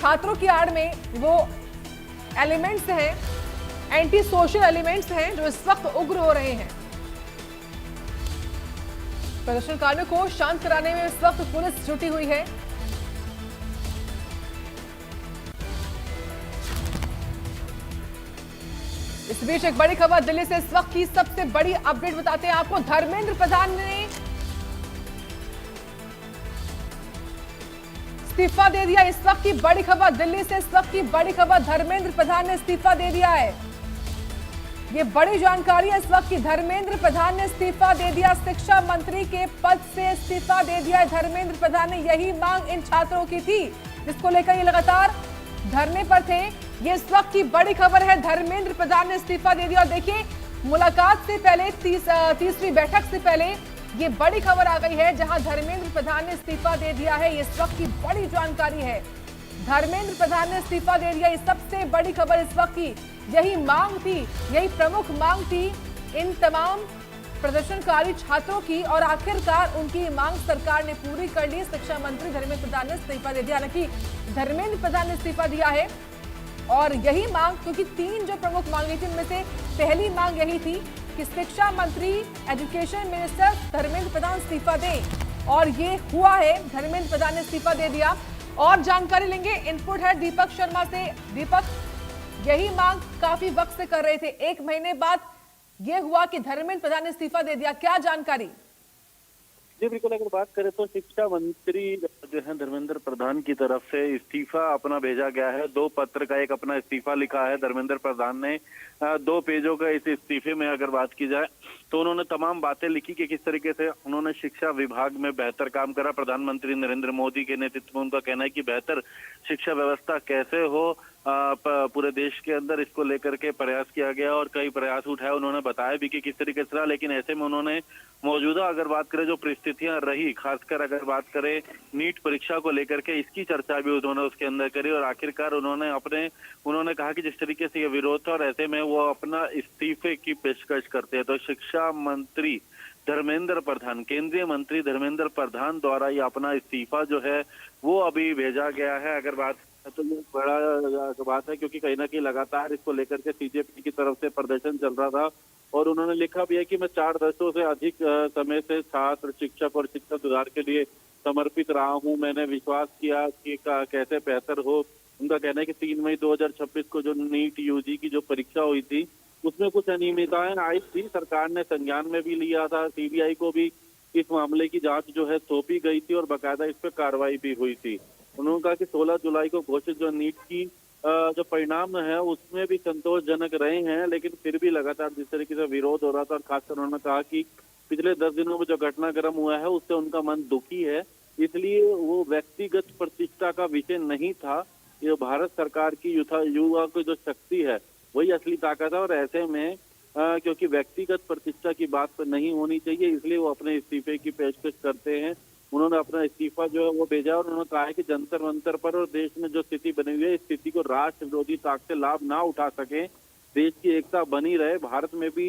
छात्रों की आड़ में वो एलिमेंट्स हैं, एंटी सोशल एलिमेंट्स हैं जो इस वक्त उग्र हो रहे हैं। प्रदर्शनकारियों को शांत कराने में इस वक्त पुलिस जुटी हुई है। इस बीच एक बड़ी खबर दिल्ली से इस वक्त की सबसे बड़ी अपडेट बताते हैं आपको। धर्मेंद्र प्रधान ने इस्तीफा दे दिया। इस वक्त की बड़ी खबर दिल्ली से, इस वक्त की बड़ी खबर, धर्मेंद्र प्रधान ने इस्तीफा दे दिया है। ये बड़ी जानकारी है इस वक्त की। धर्मेंद्र प्रधान ने इस्तीफा दे दिया, शिक्षा मंत्री के पद से इस्तीफा दे दिया है धर्मेंद्र प्रधान ने। यही मांग इन छात्रों की थी जिसको लेकर ये लगातार धरने पर थे। ये इस वक्त की बड़ी खबर है, धर्मेंद्र प्रधान ने इस्तीफा दे दिया। और देखिए, मुलाकात से पहले तीसरी बैठक से पहले ये बड़ी खबर आ गई है जहां धर्मेंद्र प्रधान ने इस्तीफा दे दिया है। ये इस वक्त की बड़ी जानकारी है, धर्मेंद्र प्रधान ने इस्तीफा दे दिया। ये सबसे बड़ी खबर इस वक्त की। यही मांग थी, यही प्रमुख मांग थी इन तमाम प्रदर्शनकारी छात्रों की, और आखिरकार उनकी मांग सरकार ने पूरी कर ली। शिक्षा मंत्री धर्मेंद्र प्रधान ने इस्तीफा दे दिया। हालांकि धर्मेंद्र प्रधान ने इस्तीफा दिया है और यही मांग, क्योंकि तीन जो प्रमुख मांगे थी उनमें से पहली मांग यही थी कि शिक्षा मंत्री, एजुकेशन मिनिस्टर धर्मेंद्र प्रधान इस्तीफा दें, और ये हुआ है। धर्मेंद्र प्रधान ने इस्तीफा दे दिया। और जानकारी लेंगे, इनपुट है दीपक शर्मा से। दीपक, यही मांग काफी वक्त से कर रहे थे, एक महीने बाद ये हुआ कि धर्मेंद्र प्रधान ने इस्तीफा दे दिया, क्या जानकारी? जी बिल्कुल, अगर बात करें तो शिक्षा मंत्री जो है धर्मेंद्र प्रधान की तरफ से इस्तीफा अपना भेजा गया है। 2 पत्र का एक अपना इस्तीफा लिखा है धर्मेंद्र प्रधान ने। 2 पेजों का इस इस्तीफे में अगर बात की जाए तो उन्होंने तमाम बातें लिखी कि किस तरीके से उन्होंने शिक्षा विभाग में बेहतर काम करा। प्रधानमंत्री नरेंद्र मोदी के नेतृत्व में उनका कहना है कि बेहतर शिक्षा व्यवस्था कैसे हो पूरे देश के अंदर, इसको लेकर के प्रयास किया गया और कई प्रयास उठाए। उन्होंने बताया भी कि किस तरीके से रहा, लेकिन ऐसे में उन्होंने मौजूदा अगर बात करें जो परिस्थितियां रही, खासकर अगर बात करें नीट परीक्षा को लेकर के, इसकी चर्चा भी उन्होंने उसके अंदर करी। और आखिरकार उन्होंने कहा कि जिस तरीके से ये विरोध था और ऐसे में वो अपना इस्तीफे की पेशकश करते हैं। तो शिक्षा मंत्री धर्मेंद्र प्रधान, केंद्रीय मंत्री धर्मेंद्र प्रधान द्वारा ये अपना इस्तीफा जो है वो अभी भेजा गया है। अगर बात तो ये बड़ा बात है, क्योंकि कहीं ना कहीं लगातार इसको लेकर के सीजेपी की तरफ से प्रदर्शन चल रहा था। और उन्होंने लिखा भी है कि मैं 4 दशकों से अधिक समय से छात्र, शिक्षक और शिक्षा सुधार के लिए समर्पित रहा हूं। मैंने विश्वास किया कि कैसे बेहतर हो। उनका कहना है कि 3 मई 2026 को जो नीट यूजी की जो परीक्षा हुई थी उसमें कुछ अनियमितताएं आई थी, सरकार ने संज्ञान में भी लिया था। सीबीआई को भी इस मामले की जांच जो है सौंपी गई थी और बाकायदा इस पर कार्रवाई भी हुई थी। उन्होंने कहा कि 16 जुलाई को घोषित जो नीट की जो परिणाम है उसमें भी संतोषजनक रहे हैं, लेकिन फिर भी लगातार जिस तरीके से विरोध हो रहा था, और खासकर उन्होंने कहा कि पिछले 10 दिनों में जो घटनाक्रम हुआ है उससे उनका मन दुखी है। इसलिए वो व्यक्तिगत प्रतिष्ठा का विषय नहीं था, ये भारत सरकार की युवा की जो शक्ति है वही असली ताकत है। और ऐसे में क्योंकि व्यक्तिगत प्रतिष्ठा की बात तो नहीं होनी चाहिए, इसलिए वो अपने इस्तीफे की पेशकश करते हैं। उन्होंने अपना इस्तीफा जो है वो भेजा और उन्होंने कहा है कि जंतर मंतर पर और देश में जो स्थिति बनी हुई है, इस स्थिति को राष्ट्र विरोधी ताकतें लाभ ना उठा सके, देश की एकता बनी रहे, भारत में भी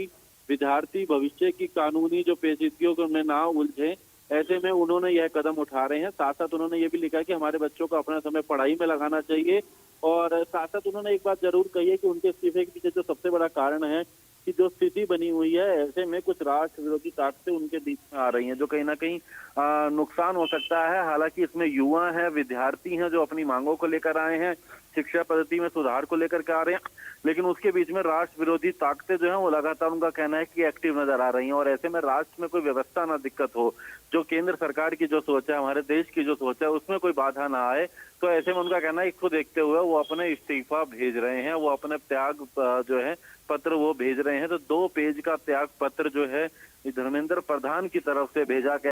विद्यार्थी भविष्य की कानूनी जो पेचीदगियों में ना उलझे, ऐसे में उन्होंने यह कदम उठा रहे हैं। साथ साथ उन्होंने ये भी लिखा कि हमारे बच्चों को अपना समय पढ़ाई में लगाना चाहिए। और साथ साथ उन्होंने एक बात जरूर कही है कि उनके इस्तीफे के पीछे जो सबसे बड़ा कारण है कि जो स्थिति बनी हुई है, ऐसे में कुछ राष्ट्र विरोधी ताकतें उनके बीच में आ रही हैं जो कहीं ना कहीं नुकसान हो सकता है। हालांकि इसमें युवा हैं, विद्यार्थी हैं जो अपनी मांगों को लेकर आए हैं, शिक्षा पद्धति में सुधार को लेकर के आ रहे हैं, लेकिन उसके बीच में राष्ट्र विरोधी ताकतें जो हैं वो लगातार, उनका कहना है कि एक्टिव नजर आ रही हैं। और ऐसे में राष्ट्र में कोई व्यवस्था ना दिक्कत हो, जो केंद्र सरकार की जो सोच है, हमारे देश की जो सोच है, उसमें कोई बाधा ना आए। तो ऐसे में उनका कहना है इसको देखते हुए वो अपने इस्तीफा भेज रहे हैं, वो अपने त्याग जो है पत्र वो भेज रहे हैं। तो 2 पेज का त्याग पत्र जो है धर्मेंद्र प्रधान की तरफ से भेजा गया।